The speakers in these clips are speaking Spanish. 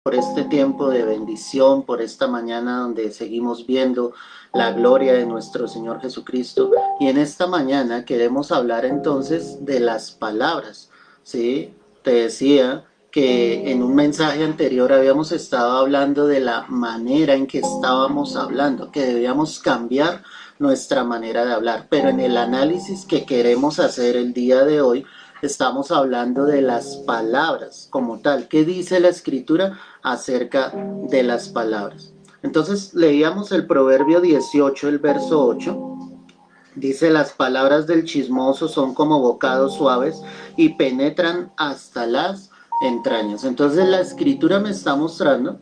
por este tiempo de bendición, por esta mañana donde seguimos viendo la gloria de nuestro Señor Jesucristo. Y en esta mañana queremos hablar entonces de las palabras, ¿sí? Te decía que en un mensaje anterior habíamos estado hablando de la manera en que estábamos hablando, que debíamos cambiar nuestra manera de hablar, pero en el análisis que queremos hacer el día de hoy, estamos hablando de las palabras como tal. ¿Qué dice la Escritura acerca de las palabras? Entonces leíamos el Proverbio 18, el verso 8. Dice, las palabras del chismoso son como bocados suaves y penetran hasta las entrañas. Entonces la Escritura me está mostrando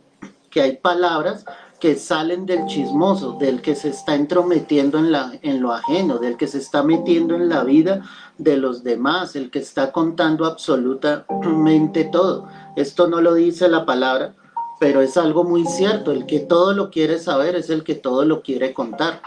que hay palabras que salen del chismoso, del que se está entrometiendo en lo ajeno, del que se está metiendo en la vida de los demás, el que está contando absolutamente todo. Esto no lo dice la palabra, pero es algo muy cierto. El que todo lo quiere saber es el que todo lo quiere contar.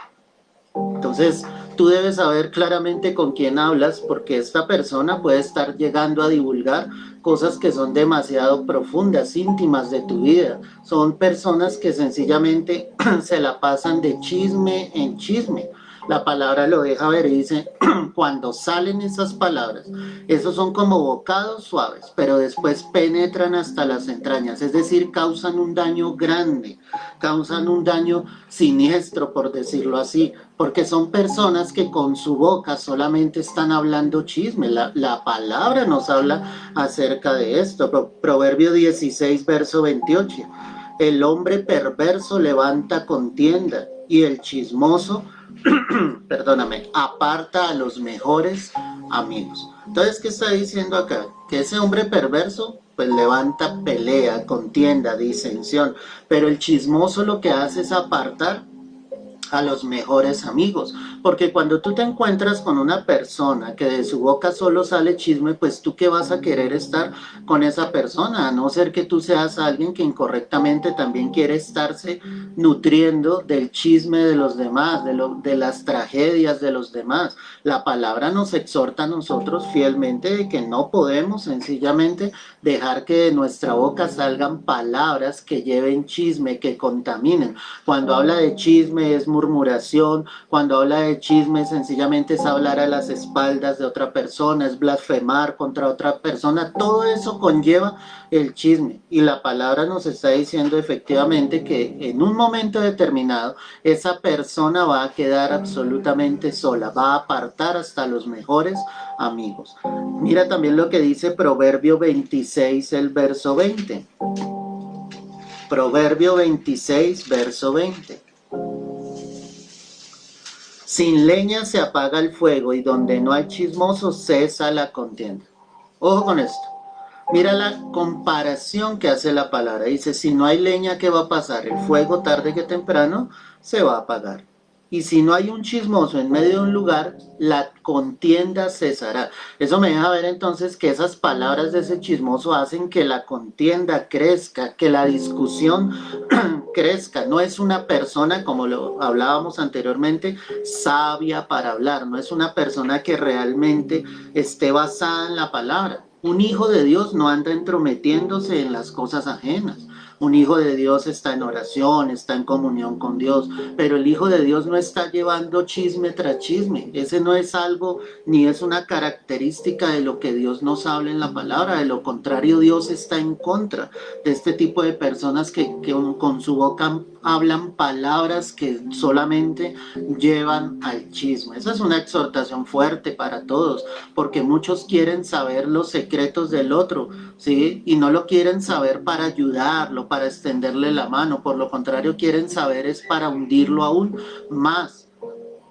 Entonces, tú debes saber claramente con quién hablas, porque esta persona puede estar llegando a divulgar cosas que son demasiado profundas, íntimas de tu vida. Son personas que sencillamente se la pasan de chisme en chisme. La palabra lo deja ver y dice, cuando salen esas palabras, esos son como bocados suaves, pero después penetran hasta las entrañas, es decir, causan un daño grande, causan un daño siniestro, por decirlo así, porque son personas que con su boca solamente están hablando chisme. La palabra nos habla acerca de esto. Proverbio 16, verso 28. El hombre perverso levanta contienda y el chismoso, perdóname, aparta a los mejores amigos. Entonces, ¿qué está diciendo acá? Que ese hombre perverso pues levanta pelea, contienda, disensión, pero el chismoso lo que hace es apartar a los mejores amigos, porque cuando tú te encuentras con una persona que de su boca solo sale chisme, pues tú qué vas a querer estar con esa persona, a no ser que tú seas alguien que incorrectamente también quiere estarse nutriendo del chisme de los demás, de las tragedias de los demás. La palabra nos exhorta a nosotros fielmente de que no podemos sencillamente dejar que de nuestra boca salgan palabras que lleven chisme, que contaminen. Cuando habla de chisme es murmuración, cuando habla de chisme sencillamente es hablar a las espaldas de otra persona, es blasfemar contra otra persona, todo eso conlleva el chisme. Y la palabra nos está diciendo efectivamente que en un momento determinado esa persona va a quedar absolutamente sola, va a apartar hasta los mejores amigos. Mira también lo que dice Proverbio 26, el verso 20. Proverbio 26, verso 20. Sin leña se apaga el fuego y donde no hay chismoso cesa la contienda. Ojo con esto. Mira la comparación que hace la palabra. Dice, si no hay leña, ¿qué va a pasar? El fuego tarde que temprano se va a apagar. Y si no hay un chismoso en medio de un lugar, la contienda cesará. Eso me deja ver entonces que esas palabras de ese chismoso hacen que la contienda crezca, que la discusión crezca. No es una persona, como lo hablábamos anteriormente, sabia para hablar. No es una persona que realmente esté basada en la palabra. Un hijo de Dios no anda entrometiéndose en las cosas ajenas. Un hijo de Dios está en oración, está en comunión con Dios, pero el hijo de Dios no está llevando chisme tras chisme. Ese no es algo ni es una característica de lo que Dios nos habla en la palabra. De lo contrario, Dios está en contra de este tipo de personas que con su boca hablan palabras que solamente llevan al chisme. Esa es una exhortación fuerte para todos, porque muchos quieren saber los secretos del otro, ¿sí? Y no lo quieren saber para ayudarlo, para extenderle la mano. Por lo contrario, quieren saber es para hundirlo aún más.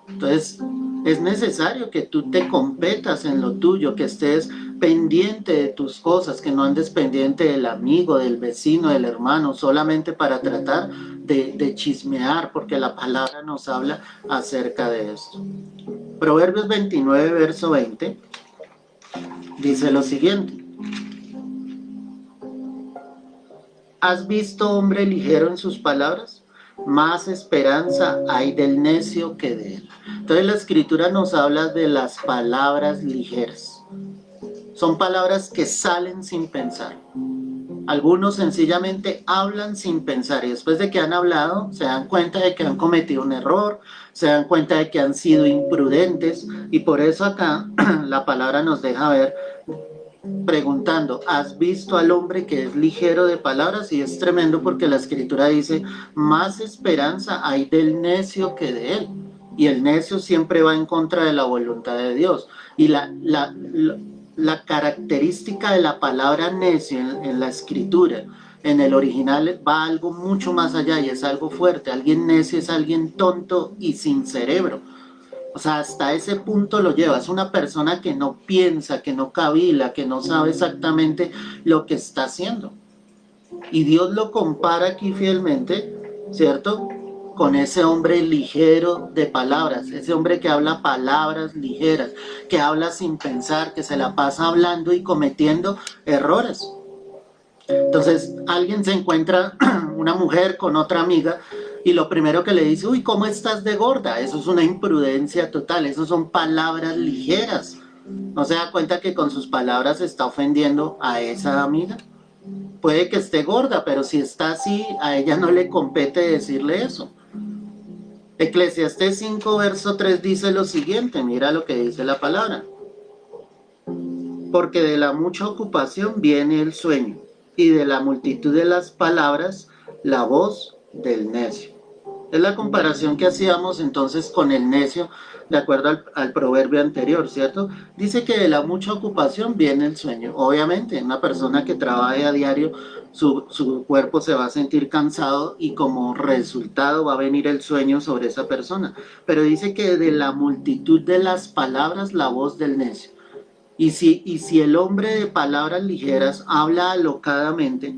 Entonces, es necesario que tú te competas en lo tuyo, que estés pendiente de tus cosas, que no andes pendiente del amigo, del vecino, del hermano, solamente para tratar de chismear, porque la palabra nos habla acerca de esto. Proverbios 29, verso 20, dice lo siguiente. ¿Has visto hombre ligero en sus palabras? Más esperanza hay del necio que de él. Entonces la escritura nos habla de las palabras ligeras. Son palabras que salen sin pensar. Algunos sencillamente hablan sin pensar y después de que han hablado se dan cuenta de que han cometido un error, se dan cuenta de que han sido imprudentes y por eso acá la palabra nos deja ver preguntando, ¿has visto al hombre que es ligero de palabras? Y es tremendo porque la escritura dice, más esperanza hay del necio que de él. Y el necio siempre va en contra de la voluntad de Dios. Y la característica de la palabra necio en la escritura, en el original, va algo mucho más allá y es algo fuerte. Alguien necio es alguien tonto y sin cerebro. O sea, hasta ese punto lo lleva. Es una persona que no piensa, que no cavila, que no sabe exactamente lo que está haciendo. Y Dios lo compara aquí fielmente, ¿cierto? Con ese hombre ligero de palabras, ese hombre que habla palabras ligeras, que habla sin pensar, que se la pasa hablando y cometiendo errores. Entonces alguien se encuentra, una mujer con otra amiga, y lo primero que le dice, uy, ¿cómo estás de gorda? Eso es una imprudencia total, eso son palabras ligeras. ¿No se da cuenta que con sus palabras está ofendiendo a esa amiga? Puede que esté gorda, pero si está así, a ella no le compete decirle eso. Eclesiastés 5, verso 3 dice lo siguiente, mira lo que dice la palabra. Porque de la mucha ocupación viene el sueño, y de la multitud de las palabras, la voz del necio. Es la comparación que hacíamos entonces con el necio, de acuerdo al proverbio anterior, ¿cierto? Dice que de la mucha ocupación viene el sueño. Obviamente, una persona que trabaje a diario, su cuerpo se va a sentir cansado y como resultado va a venir el sueño sobre esa persona. Pero dice que de la multitud de las palabras, la voz del necio. Y si el hombre de palabras ligeras habla alocadamente,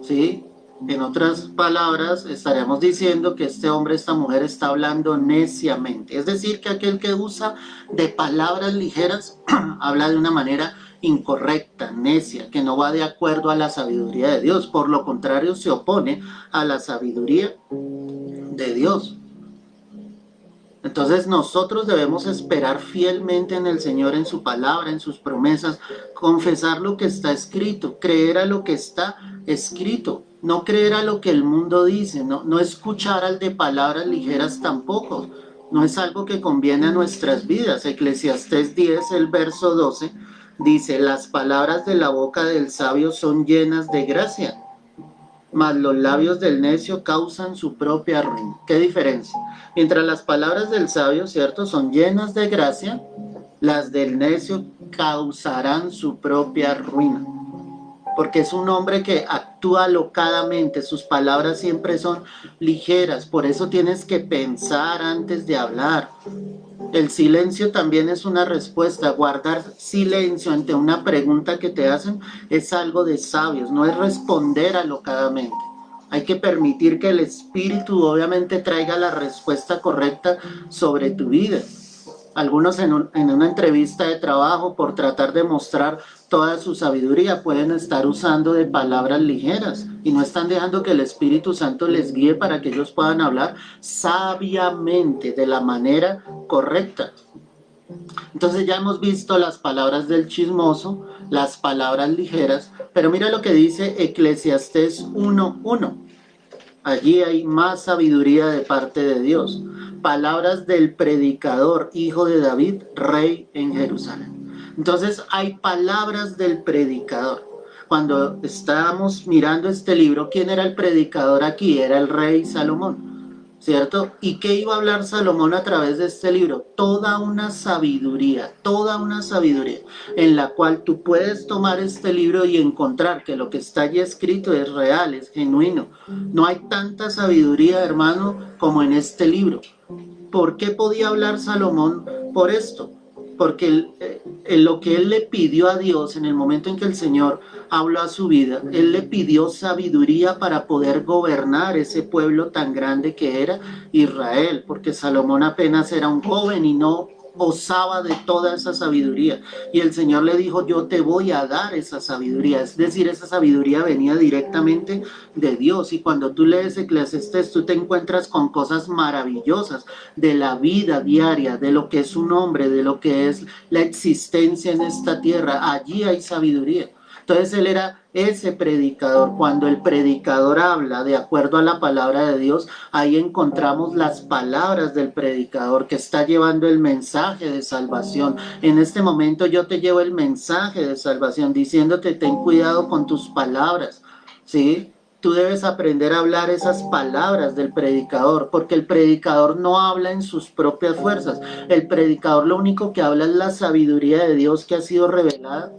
¿sí? En otras palabras, estaremos diciendo que este hombre, esta mujer está hablando neciamente. Es decir, que aquel que usa de palabras ligeras habla de una manera incorrecta, necia, que no va de acuerdo a la sabiduría de Dios. Por lo contrario, se opone a la sabiduría de Dios. Entonces nosotros debemos esperar fielmente en el Señor, en su palabra, en sus promesas, confesar lo que está escrito, creer a lo que está escrito, no creer a lo que el mundo dice, no escuchar al de palabras ligeras tampoco. No es algo que conviene a nuestras vidas. Eclesiastés 10, el verso 12, dice, las palabras de la boca del sabio son llenas de gracia, mas los labios del necio causan su propia ruina. ¿Qué diferencia? Mientras las palabras del sabio, ¿cierto?, son llenas de gracia, las del necio causarán su propia ruina. Porque es un hombre que actúa alocadamente, sus palabras siempre son ligeras, por eso tienes que pensar antes de hablar. El silencio también es una respuesta. Guardar silencio ante una pregunta que te hacen es algo de sabios, no es responder alocadamente. Hay que permitir que el Espíritu obviamente traiga la respuesta correcta sobre tu vida. Algunos en una entrevista de trabajo, por tratar de mostrar toda su sabiduría, pueden estar usando de palabras ligeras y no están dejando que el Espíritu Santo les guíe para que ellos puedan hablar sabiamente, de la manera correcta. Entonces ya hemos visto las palabras del chismoso, las palabras ligeras, pero mira lo que dice Eclesiastés 1:1. Allí hay más sabiduría de parte de Dios. Palabras del predicador, hijo de David, rey en Jerusalén. Entonces hay palabras del predicador. Cuando estábamos mirando este libro, ¿quién era el predicador aquí? Era el rey Salomón, ¿cierto? ¿Y qué iba a hablar Salomón a través de este libro? Toda una sabiduría en la cual tú puedes tomar este libro y encontrar que lo que está allí escrito es real, es genuino. No hay tanta sabiduría, hermano, como en este libro. ¿Por qué podía hablar Salomón por esto? Porque lo que él le pidió a Dios en el momento en que el Señor habló a su vida, él le pidió sabiduría para poder gobernar ese pueblo tan grande que era Israel, porque Salomón apenas era un joven y no osaba de toda esa sabiduría. Y el Señor le dijo, yo te voy a dar esa sabiduría. Es decir, esa sabiduría venía directamente de Dios. Y cuando tú lees Eclesiastés, tú te encuentras con cosas maravillosas de la vida diaria, de lo que es un hombre, de lo que es la existencia en esta tierra. Allí hay sabiduría. Entonces él era ese predicador. Cuando el predicador habla de acuerdo a la palabra de Dios, ahí encontramos las palabras del predicador que está llevando el mensaje de salvación. En este momento yo te llevo el mensaje de salvación diciéndote ten cuidado con tus palabras, ¿sí? Tú debes aprender a hablar esas palabras del predicador, porque el predicador no habla en sus propias fuerzas. El predicador lo único que habla es la sabiduría de Dios que ha sido revelada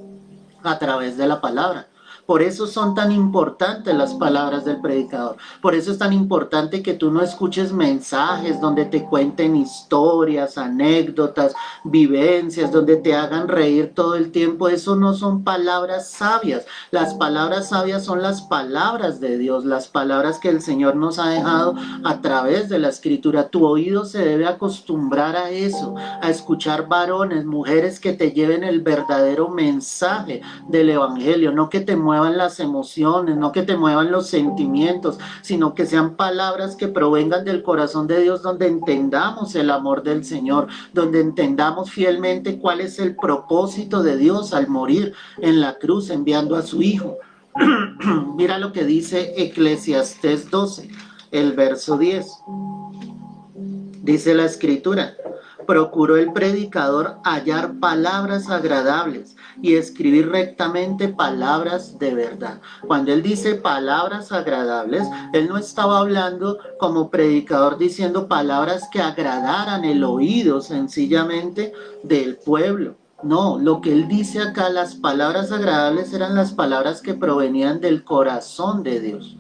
a través de la palabra. Por eso son tan importantes las palabras del predicador. Por eso es tan importante que tú no escuches mensajes donde te cuenten historias, anécdotas, vivencias, donde te hagan reír todo el tiempo. Eso no son palabras sabias. Las palabras sabias son las palabras de Dios, las palabras que el Señor nos ha dejado a través de la Escritura. Tu oído se debe acostumbrar a eso, a escuchar varones, mujeres que te lleven el verdadero mensaje del Evangelio, no que te muevan las emociones, no que te muevan los sentimientos, sino que sean palabras que provengan del corazón de Dios, donde entendamos el amor del Señor, donde entendamos fielmente cuál es el propósito de Dios al morir en la cruz enviando a su Hijo. Mira lo que dice Eclesiastés 12, el verso 10. Dice la Escritura: procuró el predicador hallar palabras agradables y escribir rectamente palabras de verdad. Cuando él dice palabras agradables, él no estaba hablando como predicador diciendo palabras que agradaran el oído sencillamente del pueblo. No, lo que él dice acá, las palabras agradables eran las palabras que provenían del corazón de Dios.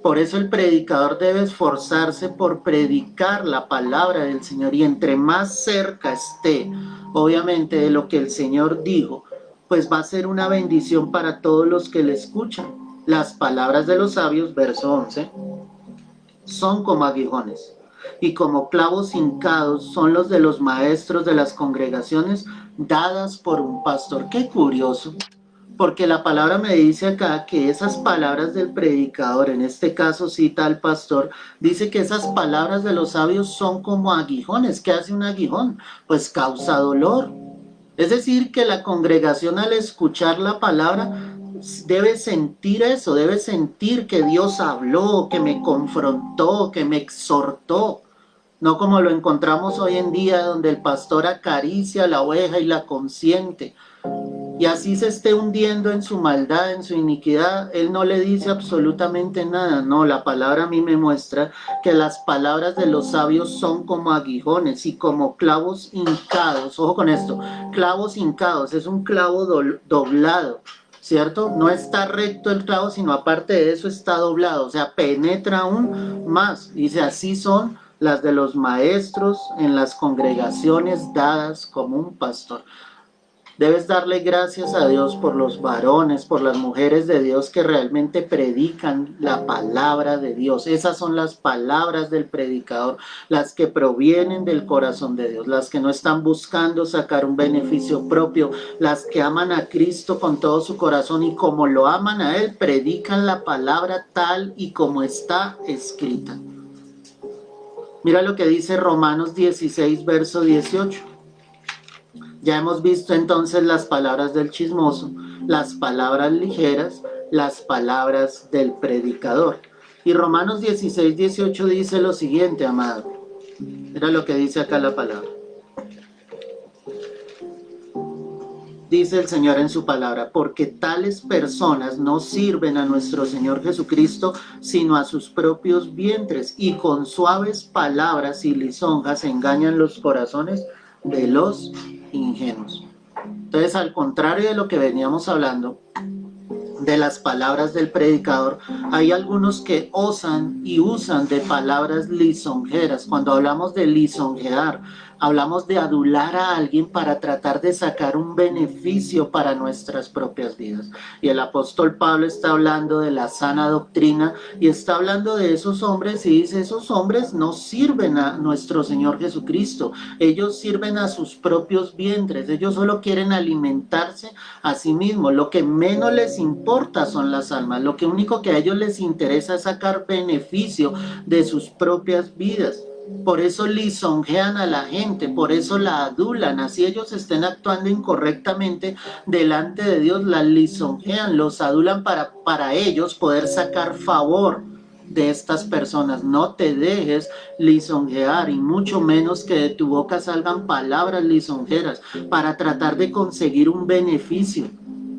Por eso el predicador debe esforzarse por predicar la palabra del Señor, y entre más cerca esté, obviamente, de lo que el Señor dijo, pues va a ser una bendición para todos los que le escuchan. Las palabras de los sabios, verso 11, son como aguijones, y como clavos hincados son los de los maestros de las congregaciones dadas por un pastor. Qué curioso. Porque la palabra me dice acá que esas palabras del predicador, en este caso cita al pastor, dice que esas palabras de los sabios son como aguijones. ¿Qué hace un aguijón? Pues causa dolor. Es decir, que la congregación al escuchar la palabra debe sentir eso, debe sentir que Dios habló, que me confrontó, que me exhortó. No como lo encontramos hoy en día, donde el pastor acaricia a la oveja y la consiente. Y así se esté hundiendo en su maldad, en su iniquidad, él no le dice absolutamente nada. No, la palabra a mí me muestra que las palabras de los sabios son como aguijones y como clavos hincados. Ojo con esto, clavos hincados, es un clavo doblado, ¿cierto? No está recto el clavo, sino aparte de eso está doblado, o sea, penetra aún más. Dice, así son las de los maestros en las congregaciones dadas como un pastor. Debes darle gracias a Dios por los varones, por las mujeres de Dios que realmente predican la palabra de Dios. Esas son las palabras del predicador, las que provienen del corazón de Dios, las que no están buscando sacar un beneficio propio, las que aman a Cristo con todo su corazón y como lo aman a Él, predican la palabra tal y como está escrita. Mira lo que dice Romanos 16, verso 18. Ya hemos visto entonces las palabras del chismoso, las palabras ligeras, las palabras del predicador. Y Romanos 16, 18 dice lo siguiente, amado. Mira lo que dice acá la palabra. Dice el Señor en su palabra: porque tales personas no sirven a nuestro Señor Jesucristo, sino a sus propios vientres, y con suaves palabras y lisonjas engañan los corazones de los ingenuos. Entonces, al contrario de lo que veníamos hablando de las palabras del predicador, hay algunos que osan y usan de palabras lisonjeras. Cuando hablamos de lisonjear, hablamos de adular a alguien para tratar de sacar un beneficio para nuestras propias vidas. Y el apóstol Pablo está hablando de la sana doctrina y está hablando de esos hombres y dice, esos hombres no sirven a nuestro Señor Jesucristo, ellos sirven a sus propios vientres, ellos solo quieren alimentarse a sí mismos, lo que menos les importa son las almas, lo que único que a ellos les interesa es sacar beneficio de sus propias vidas. Por eso lisonjean a la gente, por eso la adulan, así ellos estén actuando incorrectamente delante de Dios, la lisonjean, los adulan para ellos poder sacar favor de estas personas. No te dejes lisonjear y mucho menos que de tu boca salgan palabras lisonjeras para tratar de conseguir un beneficio.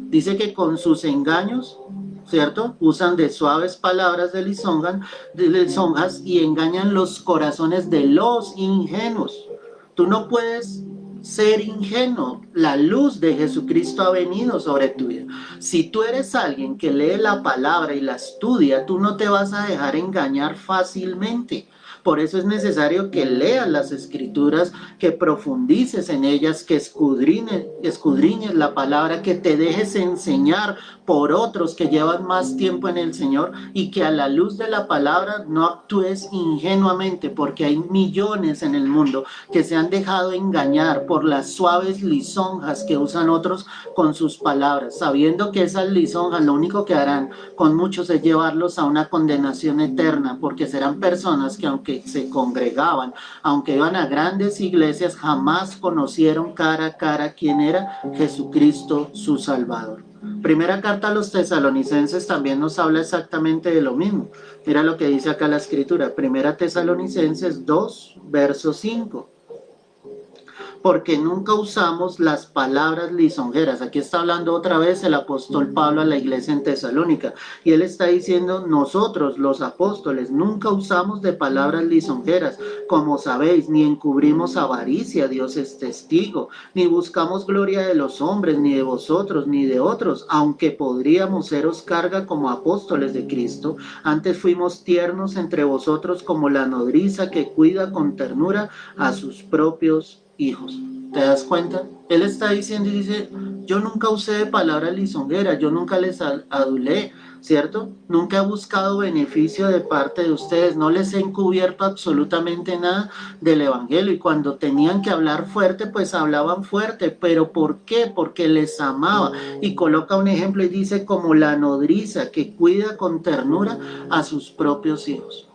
Dice que con sus engaños, ¿cierto? Usan de suaves palabras de lisonjas y engañan los corazones de los ingenuos. Tú no puedes ser ingenuo. La luz de Jesucristo ha venido sobre tu vida. Si tú eres alguien que lee la palabra y la estudia, tú no te vas a dejar engañar fácilmente. Por eso es necesario que leas las escrituras, que profundices en ellas, que escudriñes la palabra, que te dejes enseñar por otros que llevan más tiempo en el Señor y que a la luz de la palabra no actúes ingenuamente, porque hay millones en el mundo que se han dejado engañar por las suaves lisonjas que usan otros con sus palabras, sabiendo que esas lisonjas lo único que harán con muchos es llevarlos a una condenación eterna, porque serán personas que aunque se congregaban, aunque iban a grandes iglesias, jamás conocieron cara a cara quién era Jesucristo su Salvador. Primera carta a los tesalonicenses también nos habla exactamente de lo mismo. Mira lo que dice acá la escritura, Primera Tesalonicenses 2, verso 5. Porque nunca usamos las palabras lisonjeras. Aquí está hablando otra vez el apóstol Pablo a la iglesia en Tesalónica, y él está diciendo, nosotros los apóstoles nunca usamos de palabras lisonjeras, como sabéis, ni encubrimos avaricia, Dios es testigo, ni buscamos gloria de los hombres, ni de vosotros, ni de otros, aunque podríamos seros carga como apóstoles de Cristo. Antes fuimos tiernos entre vosotros como la nodriza que cuida con ternura a sus propios hijos. ¿Te das cuenta? Él está diciendo y dice, yo nunca usé de palabras lisonjeras, yo nunca les adulé, ¿cierto? Nunca he buscado beneficio de parte de ustedes, no les he encubierto absolutamente nada del evangelio, y cuando tenían que hablar fuerte, pues hablaban fuerte. ¿Pero por qué? Porque les amaba. Y coloca un ejemplo y dice, como la nodriza que cuida con ternura a sus propios hijos.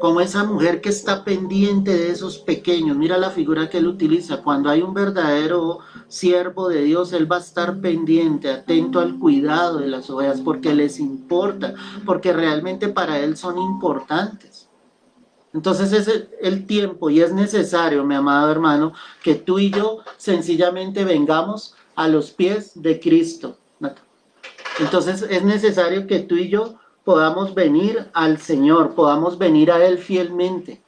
Como esa mujer que está pendiente de esos pequeños. Mira la figura que él utiliza. Cuando hay un verdadero siervo de Dios, él va a estar pendiente, atento al cuidado de las ovejas, porque les importa, porque realmente para él son importantes. Entonces es el tiempo, y es necesario, mi amado hermano, que tú y yo sencillamente vengamos a los pies de Cristo. Entonces es necesario que tú y yo podamos venir al Señor, podamos venir a Él fielmente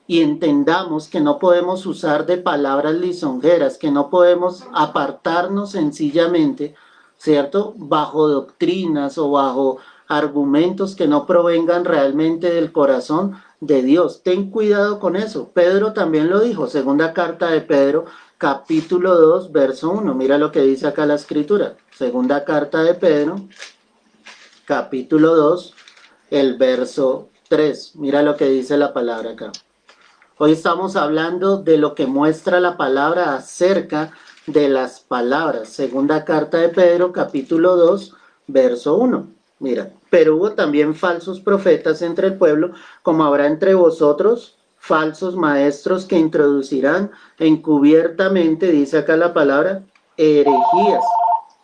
y entendamos que no podemos usar de palabras lisonjeras, que no podemos apartarnos sencillamente, ¿cierto?, bajo doctrinas o bajo argumentos que no provengan realmente del corazón de Dios. Ten cuidado con eso. Pedro también lo dijo, segunda carta de Pedro, capítulo 2, verso 1. Mira lo que dice acá la escritura. Segunda carta de Pedro, capítulo 2, el verso 3. Mira lo que dice la palabra acá. Hoy estamos hablando de lo que muestra la palabra acerca de las palabras. Segunda carta de Pedro, capítulo 2, verso 1. Mira, pero hubo también falsos profetas entre el pueblo, como habrá entre vosotros falsos maestros que introducirán encubiertamente, dice acá la palabra, herejías.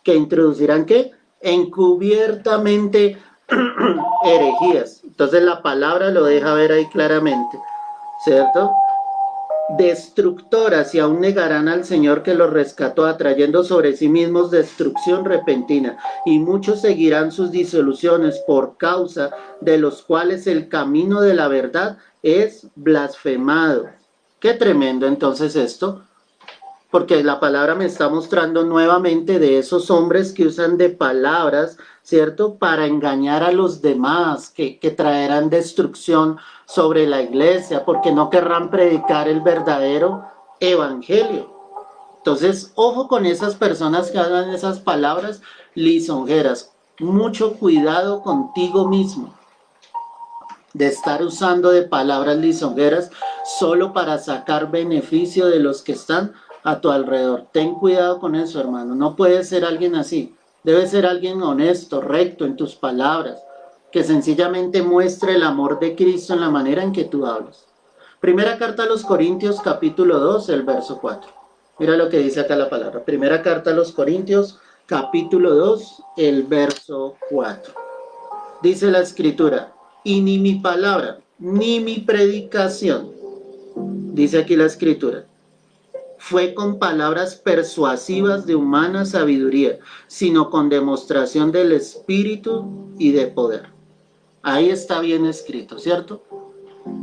¿Que introducirán qué? Encubiertamente herejías. Entonces la palabra lo deja ver ahí claramente, ¿cierto? Destructoras, y aún negarán al Señor que los rescató, atrayendo sobre sí mismos destrucción repentina, y muchos seguirán sus disoluciones, por causa de los cuales el camino de la verdad es blasfemado. Qué tremendo entonces esto, porque la palabra me está mostrando nuevamente de esos hombres que usan de palabras, ¿cierto?, para engañar a los demás, que traerán destrucción sobre la iglesia, porque no querrán predicar el verdadero evangelio. Entonces, ojo con esas personas que hablan esas palabras lisonjeras. Mucho cuidado contigo mismo de estar usando de palabras lisonjeras solo para sacar beneficio de los que están a tu alrededor. Ten cuidado con eso, hermano. No puedes ser alguien así. Debes ser alguien honesto, recto en tus palabras, que sencillamente muestre el amor de Cristo en la manera en que tú hablas. Primera carta a los Corintios, capítulo 2, el verso 4. Mira lo que dice acá la palabra. Primera carta a los Corintios, capítulo 2, el verso 4. Dice la escritura, y ni mi palabra, ni mi predicación, dice aquí la escritura, fue con palabras persuasivas de humana sabiduría, sino con demostración del Espíritu y de poder. Ahí está bien escrito, ¿cierto?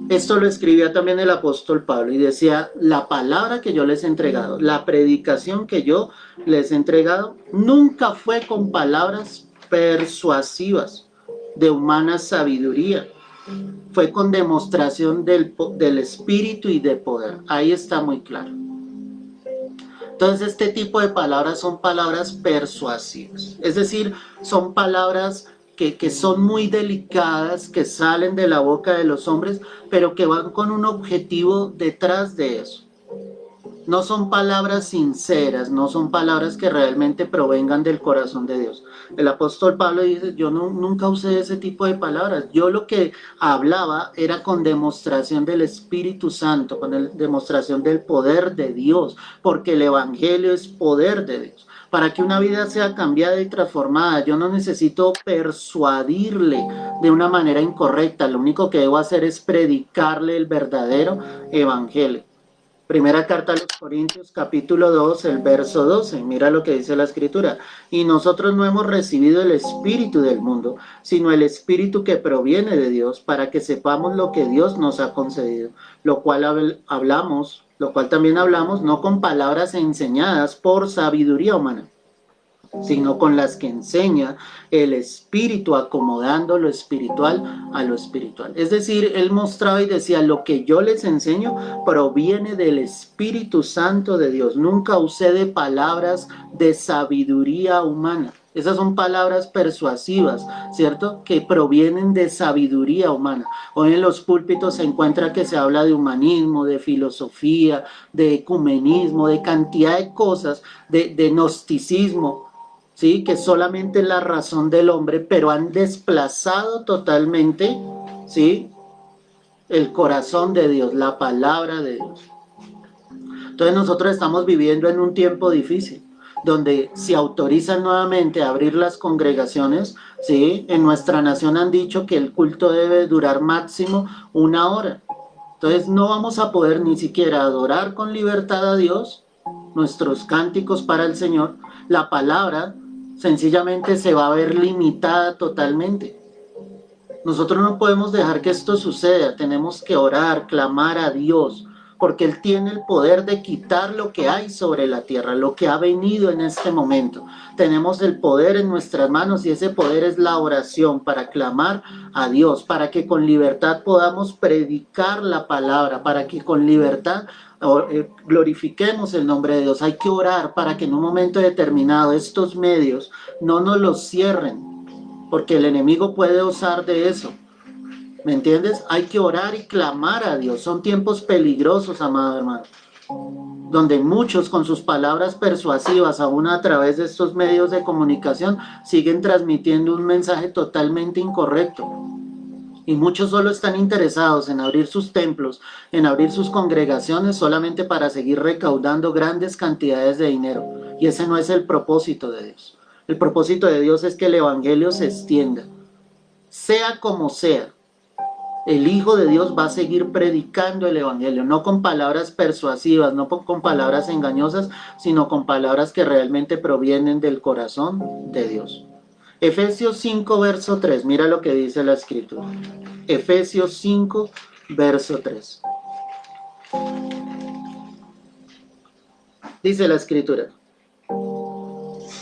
Esto lo escribía también el apóstol Pablo y decía, la palabra que yo les he entregado, la predicación que yo les he entregado, nunca fue con palabras persuasivas de humana sabiduría, fue con demostración del Espíritu y de poder. Ahí está muy claro. Entonces este tipo de palabras son palabras persuasivas, es decir, son palabras que son muy delicadas, que salen de la boca de los hombres, pero que van con un objetivo detrás de eso. No son palabras sinceras, no son palabras que realmente provengan del corazón de Dios. El apóstol Pablo dice, yo nunca usé ese tipo de palabras. Yo lo que hablaba era con demostración del Espíritu Santo, con demostración del poder de Dios, porque el Evangelio es poder de Dios. Para que una vida sea cambiada y transformada, yo no necesito persuadirle de una manera incorrecta. Lo único que debo hacer es predicarle el verdadero Evangelio. Primera carta a los Corintios, capítulo 2, el verso 12. Mira lo que dice la escritura. Y nosotros no hemos recibido el espíritu del mundo, sino el espíritu que proviene de Dios, para que sepamos lo que Dios nos ha concedido. Lo cual también hablamos, no con palabras enseñadas por sabiduría humana, sino con las que enseña el Espíritu, acomodando lo espiritual a lo espiritual. Es decir, él mostraba y decía, lo que yo les enseño proviene del Espíritu Santo de Dios. Nunca usé de palabras de sabiduría humana. Esas son palabras persuasivas, ¿cierto? Que provienen de sabiduría humana. Hoy en los púlpitos se encuentra que se habla de humanismo, de filosofía, de ecumenismo, de cantidad de cosas, de gnosticismo, ¿sí? Que solamente es la razón del hombre, pero han desplazado totalmente, ¿sí? El corazón de Dios, la palabra de Dios. Entonces nosotros estamos viviendo en un tiempo difícil, donde se autorizan nuevamente a abrir las congregaciones, ¿sí? En nuestra nación han dicho que el culto debe durar máximo 1 hora. Entonces no vamos a poder ni siquiera adorar con libertad a Dios, nuestros cánticos para el Señor, la palabra sencillamente se va a ver limitada totalmente. Nosotros no podemos dejar que esto suceda, tenemos que orar, clamar a Dios, porque Él tiene el poder de quitar lo que hay sobre la tierra, lo que ha venido en este momento. Tenemos el poder en nuestras manos y ese poder es la oración para clamar a Dios, para que con libertad podamos predicar la palabra, para que con libertad glorifiquemos el nombre de Dios. Hay que orar para que en un momento determinado estos medios no nos los cierren, porque el enemigo puede usar de eso. ¿Me entiendes? Hay que orar y clamar a Dios. Son tiempos peligrosos, amado hermano, donde muchos con sus palabras persuasivas, aún a través de estos medios de comunicación, siguen transmitiendo un mensaje totalmente incorrecto. Y muchos solo están interesados en abrir sus templos, en abrir sus congregaciones solamente para seguir recaudando grandes cantidades de dinero. Y ese no es el propósito de Dios. El propósito de Dios es que el evangelio se extienda. Sea como sea, el Hijo de Dios va a seguir predicando el evangelio, no con palabras persuasivas, no con palabras engañosas, sino con palabras que realmente provienen del corazón de Dios. Efesios 5, verso 3, mira lo que dice la escritura. Efesios 5, verso 3. Dice la escritura.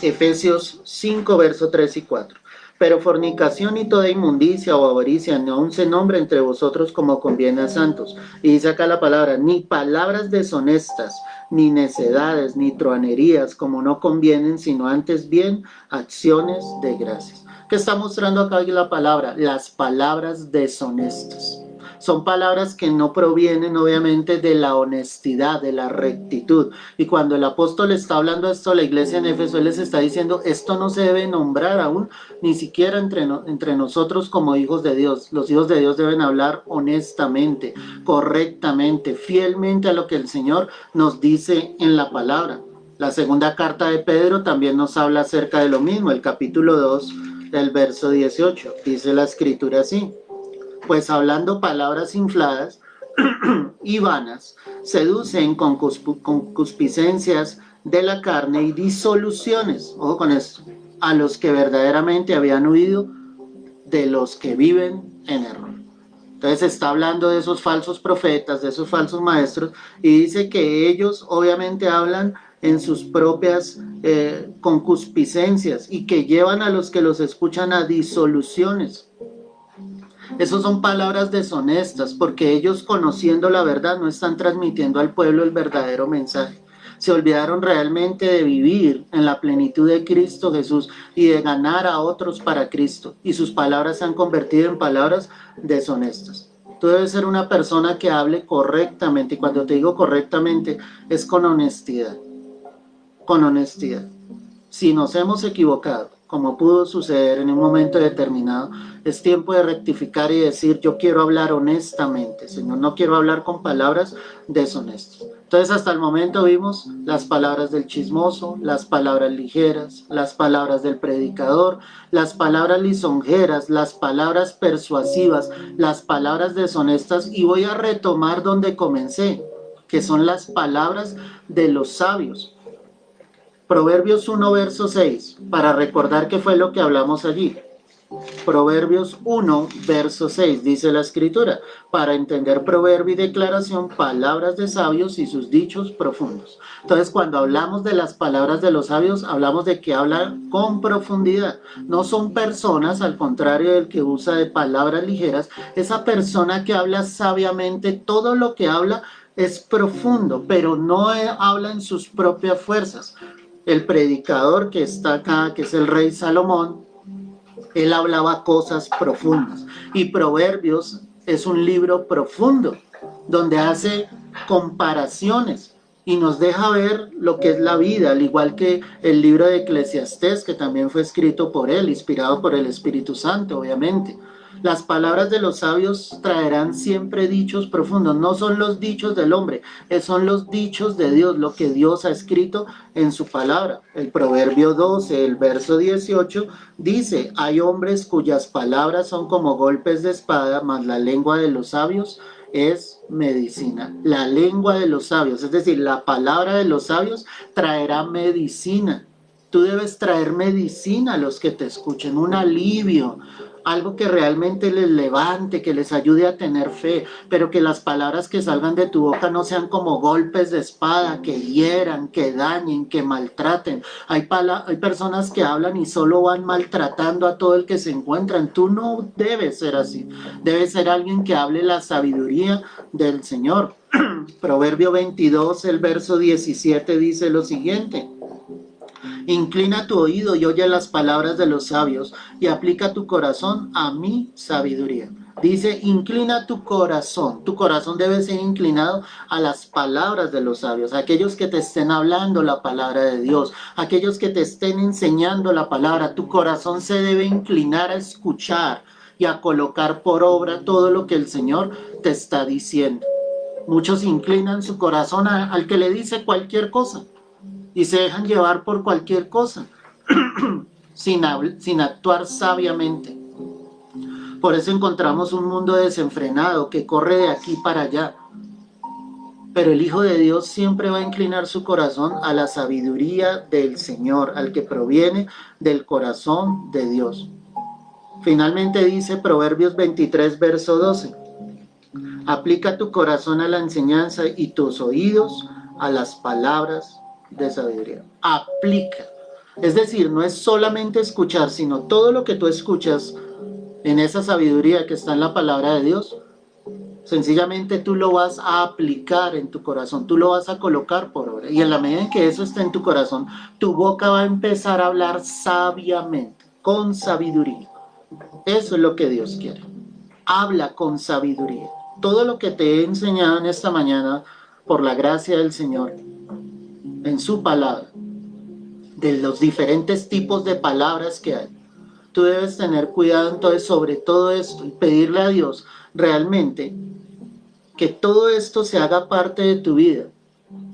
Efesios 5, verso 3 y 4. Pero fornicación y toda inmundicia o avaricia ni aun se nombra entre vosotros como conviene a santos. Y dice acá la palabra, ni palabras deshonestas, ni necedades, ni truanerías, como no convienen, sino antes bien acciones de gracias. ¿Qué está mostrando acá la palabra? Las palabras deshonestas. Son palabras que no provienen obviamente de la honestidad, de la rectitud. Y cuando el apóstol está hablando esto a la iglesia en Éfeso, él les está diciendo, esto no se debe nombrar aún, ni siquiera entre nosotros como hijos de Dios. Los hijos de Dios deben hablar honestamente, correctamente, fielmente a lo que el Señor nos dice en la palabra. La segunda carta de Pedro también nos habla acerca de lo mismo, el capítulo 2, del verso 18. Dice la escritura así: pues hablando palabras infladas y vanas, seducen con concupiscencias de la carne y disoluciones, ojo con esto, a los que verdaderamente habían huido de los que viven en error. Entonces está hablando de esos falsos profetas, de esos falsos maestros, y dice que ellos obviamente hablan en sus propias concupiscencias y que llevan a los que los escuchan a disoluciones. Esas son palabras deshonestas, porque ellos, conociendo la verdad, no están transmitiendo al pueblo el verdadero mensaje. Se olvidaron realmente de vivir en la plenitud de Cristo Jesús y de ganar a otros para Cristo. Y sus palabras se han convertido en palabras deshonestas. Tú debes ser una persona que hable correctamente. Y cuando te digo correctamente, es con honestidad. Con honestidad. Si nos hemos equivocado, como pudo suceder en un momento determinado, es tiempo de rectificar y decir, yo quiero hablar honestamente, Señor, no quiero hablar con palabras deshonestas. Entonces, hasta el momento vimos las palabras del chismoso, las palabras ligeras, las palabras del predicador, las palabras lisonjeras, las palabras persuasivas, las palabras deshonestas, y voy a retomar donde comencé, que son las palabras de los sabios. Proverbios 1, verso 6, para recordar qué fue lo que hablamos allí. Proverbios 1, verso 6, dice la escritura, para entender proverbio y declaración, palabras de sabios y sus dichos profundos. Entonces, cuando hablamos de las palabras de los sabios, hablamos de que hablan con profundidad. No son personas, al contrario del que usa de palabras ligeras, esa persona que habla sabiamente, todo lo que habla es profundo, pero no habla en sus propias fuerzas. El predicador que está acá, que es el rey Salomón, él hablaba cosas profundas. Y Proverbios es un libro profundo, donde hace comparaciones y nos deja ver lo que es la vida, al igual que el libro de Eclesiastés, que también fue escrito por él, inspirado por el Espíritu Santo, obviamente. Las palabras de los sabios traerán siempre dichos profundos. No son los dichos del hombre, son los dichos de Dios, lo que Dios ha escrito en su palabra. El Proverbio 12, el verso 18, dice, hay hombres cuyas palabras son como golpes de espada, mas la lengua de los sabios es medicina. La lengua de los sabios, es decir, la palabra de los sabios traerá medicina. Tú debes traer medicina a los que te escuchen, un alivio, algo que realmente les levante, que les ayude a tener fe, pero que las palabras que salgan de tu boca no sean como golpes de espada, que hieran, que dañen, que maltraten. Hay personas que hablan y solo van maltratando a todo el que se encuentran. Tú no debes ser así. Debes ser alguien que hable la sabiduría del Señor. Proverbio 22, el verso 17 dice lo siguiente: inclina tu oído y oye las palabras de los sabios y aplica tu corazón a mi sabiduría. Dice, inclina tu corazón. Tu corazón debe ser inclinado a las palabras de los sabios, aquellos que te estén hablando la palabra de Dios, aquellos que te estén enseñando la palabra. Tu corazón se debe inclinar a escuchar y a colocar por obra todo lo que el Señor te está diciendo. Muchos inclinan su corazón al que le dice cualquier cosa y se dejan llevar por cualquier cosa sin actuar sabiamente. Por eso encontramos un mundo desenfrenado que corre de aquí para allá. Pero el Hijo de Dios siempre va a inclinar su corazón a la sabiduría del Señor, al que proviene del corazón de Dios. Finalmente dice Proverbios 23, verso 12. Aplica tu corazón a la enseñanza y tus oídos a las palabras de sabiduría. Aplica. Es decir, no es solamente escuchar, sino todo lo que tú escuchas en esa sabiduría que está en la palabra de Dios, sencillamente tú lo vas a aplicar en tu corazón, tú lo vas a colocar por obra. Y en la medida en que eso esté en tu corazón, tu boca va a empezar a hablar sabiamente, con sabiduría. Eso es lo que Dios quiere. Habla con sabiduría. todo lo que te he enseñado en esta mañana, por la gracia del Señor, en su palabra, de los diferentes tipos de palabras que hay. Tú debes tener cuidado entonces sobre todo esto y pedirle a Dios realmente que todo esto se haga parte de tu vida,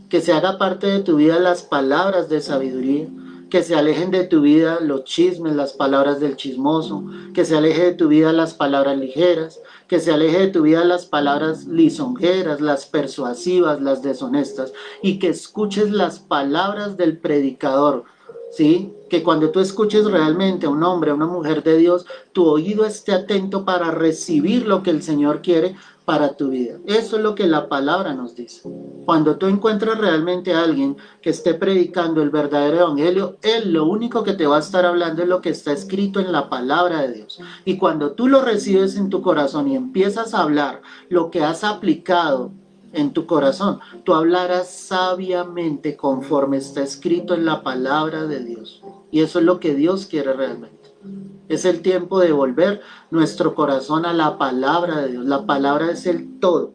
que se haga parte de tu vida las palabras de sabiduría, que se alejen de tu vida los chismes, las palabras del chismoso, que se aleje de tu vida las palabras ligeras, que se aleje de tu vida las palabras lisonjeras, las persuasivas, las deshonestas, y que escuches las palabras del predicador, ¿sí? Que cuando tú escuches realmente a un hombre, a una mujer de Dios, tu oído esté atento para recibir lo que el Señor quiere para tu vida. Eso es lo que la palabra nos dice. Cuando tú encuentras realmente a alguien que esté predicando el verdadero evangelio, él lo único que te va a estar hablando es lo que está escrito en la palabra de Dios. Y cuando tú lo recibes en tu corazón y empiezas a hablar lo que has aplicado en tu corazón, tú hablarás sabiamente conforme está escrito en la palabra de Dios. Y eso es lo que Dios quiere realmente. Es el tiempo de volver nuestro corazón a la palabra de Dios. La palabra es el todo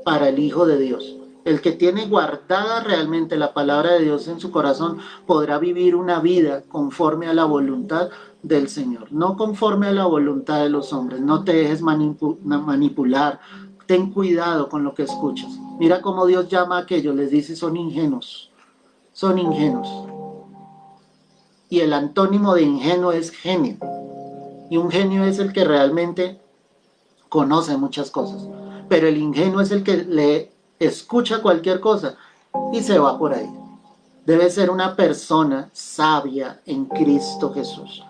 para el Hijo de Dios. El que tiene guardada realmente la palabra de Dios en su corazón podrá vivir una vida conforme a la voluntad del Señor, no conforme a la voluntad de los hombres. No te dejes manipular. Ten cuidado con lo que escuchas. Mira cómo Dios llama a aquellos, les dice son ingenuos. Son ingenuos. Y el antónimo de ingenuo es genio. Y un genio es el que realmente conoce muchas cosas. Pero el ingenuo es el que le escucha cualquier cosa y se va por ahí. Debe ser una persona sabia en Cristo Jesús.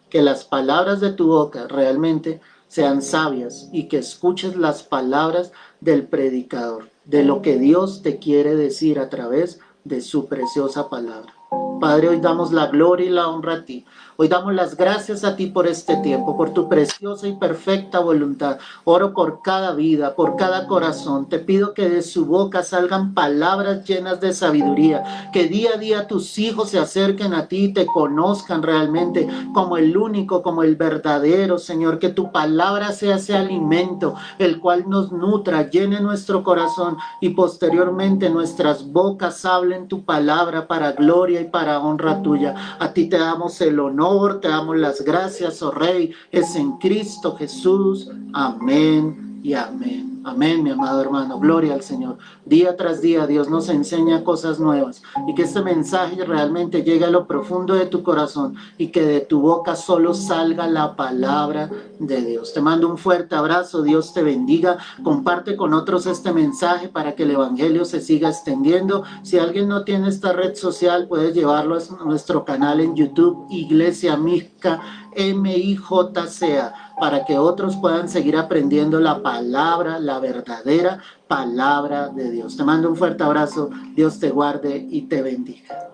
Que las palabras de tu boca realmente sean sabias y que escuches las palabras del predicador, de lo que Dios te quiere decir a través de su preciosa palabra. Padre, hoy damos la gloria y la honra a ti. Hoy damos las gracias a ti por este tiempo, por tu preciosa y perfecta voluntad. Oro por cada vida, por cada corazón. Te pido que de su boca salgan palabras llenas de sabiduría, que día a día tus hijos se acerquen a ti y te conozcan realmente como el único, como el verdadero, Señor. Que tu palabra sea ese alimento, el cual nos nutra, llene nuestro corazón y posteriormente nuestras bocas hablen tu palabra para gloria y para honra tuya. A ti te damos el honor, te damos las gracias, oh Rey, es en Cristo Jesús. Amén y amén. Amén, mi amado hermano. Gloria al Señor. Día tras día Dios nos enseña cosas nuevas y que este mensaje realmente llegue a lo profundo de tu corazón y que de tu boca solo salga la palabra de Dios. Te mando un fuerte abrazo. Dios te bendiga. Comparte con otros este mensaje para que el evangelio se siga extendiendo. Si alguien no tiene esta red social, puedes llevarlo a nuestro canal en YouTube, Iglesia Mijca, MIJCA, para que otros puedan seguir aprendiendo la palabra, la verdadera palabra de Dios. Te mando un fuerte abrazo, Dios te guarde y te bendiga.